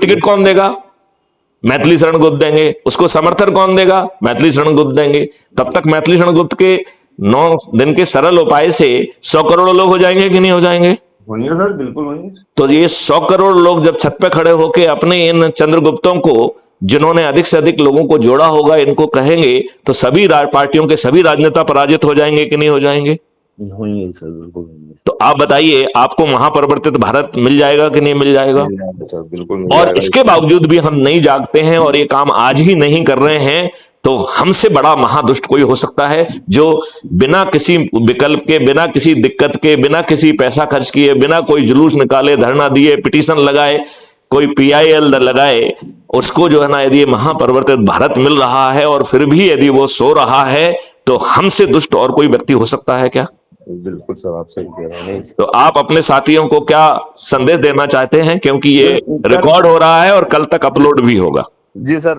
Ticket कौन देगा? मैथिली शरण गुप्त देंगे। उसको समर्थन कौन देगा? मैथिली शरण गुप्त देंगे। तब तक मैथिली शरण गुप्त के 9 दिन के सरल उपाय से 100 करोड़ लोग हो जाएंगे कि नहीं हो जाएंगे? होंगे सर, बिल्कुल होंगे। तो ये 100 करोड़ लोग जब छत पे खड़े होके अपने इन चंद्रगुप्तों को, जिन्होंने अधिक से अधिक लोगों को जोड़ा होगा, इनको कहेंगे, तो सभी पार्टियों के सभी राजनेता पराजित हो जाएंगे कि नहीं हो जाएंगे? होंगे सर, बिल्कुल होंगे। तो आप बताइए, आपको महापरिवर्तित भारत मिल जाएगा कि नहीं मिल जाएगा? सर बिल्कुल। और इसके बावजूद भी हम नहीं जागते हैं और ये काम आज ही नहीं कर रहे हैं, तो हमसे बड़ा महादुष्ट कोई हो सकता है जो बिना किसी विकल्प के, बिना किसी दिक्कत के, बिना किसी पैसा खर्च किए, बिना कोई जुलूस निकाले, धरना दिए, पिटीशन लगाए, कोई PIL लगाए, उसको जो है ना, यदि महापरिवर्तित भारत मिल रहा है और फिर भी यदि वो सो रहा है, तो हमसे दुष्ट और कोई व्यक्ति हो सकता है क्या? बिल्कुल सर, आप सही कह रहे हैं। तो आप अपने साथियों को क्या संदेश देना चाहते हैं, क्योंकि ये रिकॉर्ड हो रहा है और कल तक अपलोड भी होगा? जी सर,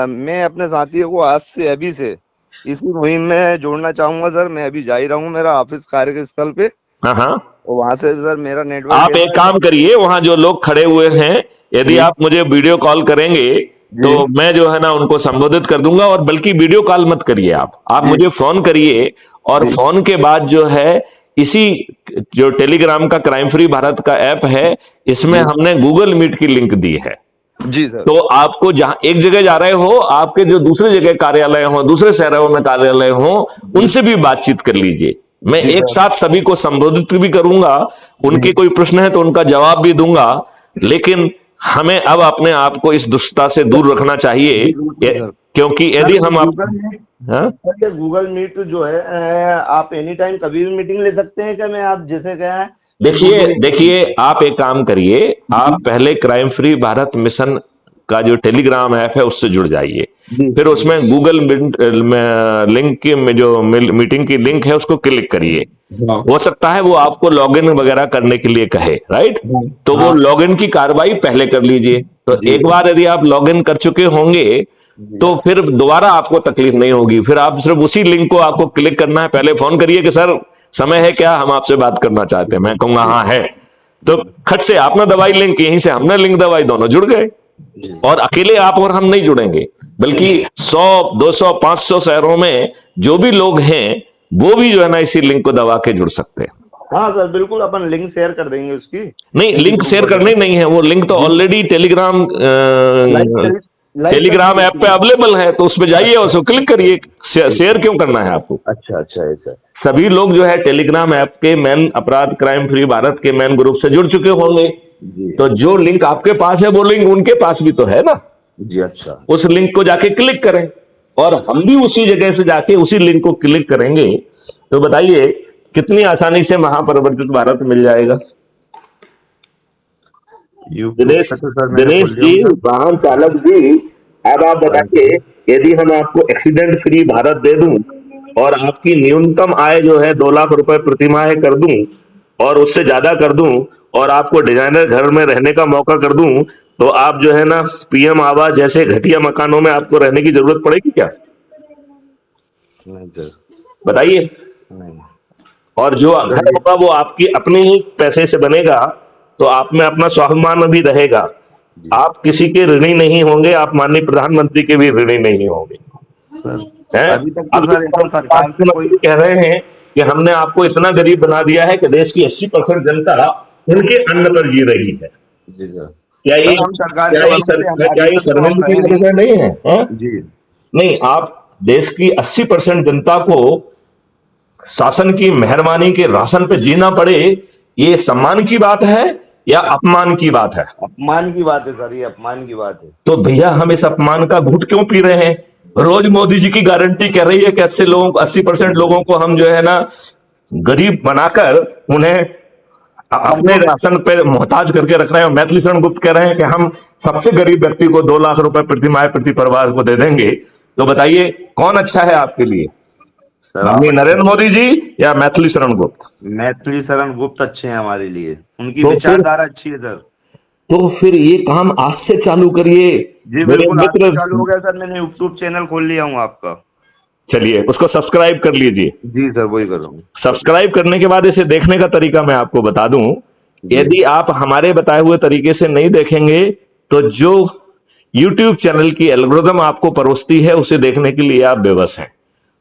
मैं अपने साथियों को आज से, अभी से इसी मुहिम में जोड़ना चाहूंगा सर। मैं अभी जा ही रहा हूँ मेरा ऑफिस कार्यस्थल पे। हाँ, वहाँ से सर मेरा नेटवर्क। आप एक काम करिए, वहाँ जो लोग खड़े हुए हैं, यदि आप मुझे वीडियो कॉल करेंगे तो मैं जो है ना उनको संबोधित कर दूंगा। और बल्कि वीडियो कॉल मत करिए, आप मुझे फोन करिए, और फोन के बाद जो है, इसी जो टेलीग्राम का क्राइम फ्री भारत का ऐप है, इसमें हमने गूगल मीट की लिंक दी है। जी सर। तो आपको जहां एक जगह जा रहे हो, आपके जो दूसरे जगह कार्यालय हो, दूसरे शहरों में कार्यालय हो, उनसे भी बातचीत कर लीजिए। मैं एक साथ सभी को संबोधित भी करूंगा, उनके कोई प्रश्न है तो उनका जवाब भी दूंगा। लेकिन हमें अब अपने आप को इस दुष्टता से दूर रखना चाहिए, क्योंकि यदि हम गूगल मीट जो है, आप एनी टाइम कभी भी मीटिंग ले सकते हैं क्या? मैं आप जैसे कहें। देखिए, आप एक काम करिए, आप पहले क्राइम फ्री भारत मिशन का जो टेलीग्राम ऐप है उससे जुड़ जाइए, फिर उसमें गूगल लिंक की में जो मीटिंग की लिंक है उसको क्लिक करिए। हो सकता है वो आपको लॉगिन वगैरह करने के लिए कहे, राइट? तो वो लॉगिन की कार्रवाई पहले कर लीजिए। तो एक बार यदि आप लॉगिन कर चुके होंगे तो फिर दोबारा आपको तकलीफ नहीं होगी। फिर आप सिर्फ उसी लिंक को आपको क्लिक करना है। पहले फोन करिए कि सर समय है क्या, हम आपसे बात करना चाहते हैं। मैं कहूंगा हाँ है, तो खट से आपने दवाई लिंक, यहीं से हमने लिंक दवाई, दोनों जुड़ गए। और अकेले आप और हम नहीं जुड़ेंगे, बल्कि 100, 200, 500 शहरों में जो भी लोग हैं वो भी जो है ना इसी लिंक को दबा के जुड़ सकते हैं। हाँ सर, बिल्कुल, अपन लिंक शेयर कर देंगे उसकी। नहीं, लिंक शेयर करनी नहीं है, वो लिंक तो ऑलरेडी टेलीग्राम ऐप पे अवेलेबल है, तो उस पर जाइए और उसको क्लिक करिए। शेयर क्यों करना है आपको? अच्छा ऐसा। सभी लोग जो है टेलीग्राम ऐप के मैन अपराध क्राइम फ्री भारत के मैन ग्रुप से जुड़ चुके होंगे, तो जो लिंक आपके पास है वो लिंक उनके पास भी तो है ना जी। अच्छा, उस लिंक को जाके क्लिक करें, और हम भी उसी जगह से जाके उसी लिंक को क्लिक करेंगे। तो बताइए कितनी आसानी से महापरिवर्तित भारत मिल जाएगा। दिनेश जी, वाहन चालक जी, अब आप बताइए, यदि हम आपको एक्सीडेंट फ्री भारत दे दूं और आपकी न्यूनतम आय जो है 2 लाख रुपए प्रतिमाह कर दूं और उससे ज्यादा कर दूं, और आपको डिजाइनर घर में रहने का मौका कर दूं, तो आप जो है ना PM आवास जैसे घटिया मकानों में आपको रहने की जरूरत पड़ेगी क्या? नहीं सर, बताइए। नहीं। और जो घर होगा वो आपकी अपने ही पैसे से बनेगा, तो आप में अपना स्वाभिमान भी रहेगा। आप किसी के ऋणी नहीं होंगे, आप माननीय प्रधानमंत्री के भी ऋणी नहीं होंगे। अभी तक तो सर कह रहे हैं कि हमने आपको इतना गरीब बना दिया है कि देश की 80% जनता उनके अन्न पर जी रही है। जी सर, क्या ये शर्मिंदगी की विषय नहीं है? जी नहीं, आप देश की 80% जनता को शासन की मेहरबानी के राशन पे जीना पड़े, ये सम्मान की बात है या अपमान की बात है? अपमान की बात है सर, ये अपमान की बात है। तो भैया हम इस अपमान का घूंट क्यों पी रहे हैं? रोज मोदी जी की गारंटी कह रही है कि 80% लोगों को हम जो है ना गरीब बनाकर उन्हें अपने राशन पे मोहताज करके रख रहे हैं। मैथिली शरण गुप्त कह रहे हैं कि हम सबसे गरीब व्यक्ति को 2 लाख रुपए प्रतिमाह प्रति परिवार को दे देंगे। तो बताइए कौन अच्छा है आपके लिए, नरेंद्र मोदी जी या मैथिली शरण गुप्त? मैथिली शरण गुप्त अच्छे हैं हमारे लिए, उनकी विचारधारा अच्छी है सर। तो फिर ये काम आज से चालू करिए। जी बिल्कुल, आज चालू हो गया सर, मैंने YouTube चैनल खोल लिया हूँ आपका। चलिए उसको सब्सक्राइब कर लीजिए। जी सर, वही कर रहा हूँ। सब्सक्राइब करने के बाद इसे देखने का तरीका मैं आपको बता दूं। यदि आप हमारे बताए हुए तरीके से नहीं देखेंगे तो जो YouTube चैनल की एल्गोरिदम आपको परोसती है उसे देखने के लिए आप बेबस हैं।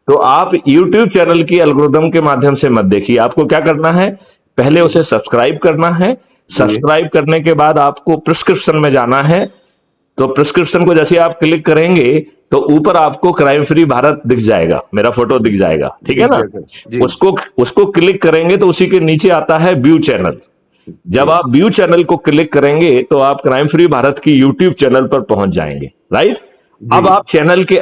तो आप YouTube चैनल की एल्गोरिदम के माध्यम से मत देखिए। आपको क्या करना है, पहले उसे सब्सक्राइब करना है। सब्सक्राइब करने के बाद आपको प्रिस्क्रिप्शन में जाना है। तो प्रिस्क्रिप्शन को जैसे आप क्लिक करेंगे तो ऊपर आपको क्राइम फ्री भारत दिख जाएगा, मेरा फोटो दिख जाएगा, ठीक है ना। उसको क्लिक करेंगे तो उसी के नीचे आता है व्यू चैनल। जब आप व्यू चैनल को क्लिक करेंगे तो आप क्राइम फ्री भारत की YouTube चैनल पर पहुंच जाएंगे, राइट। अब आप चैनल के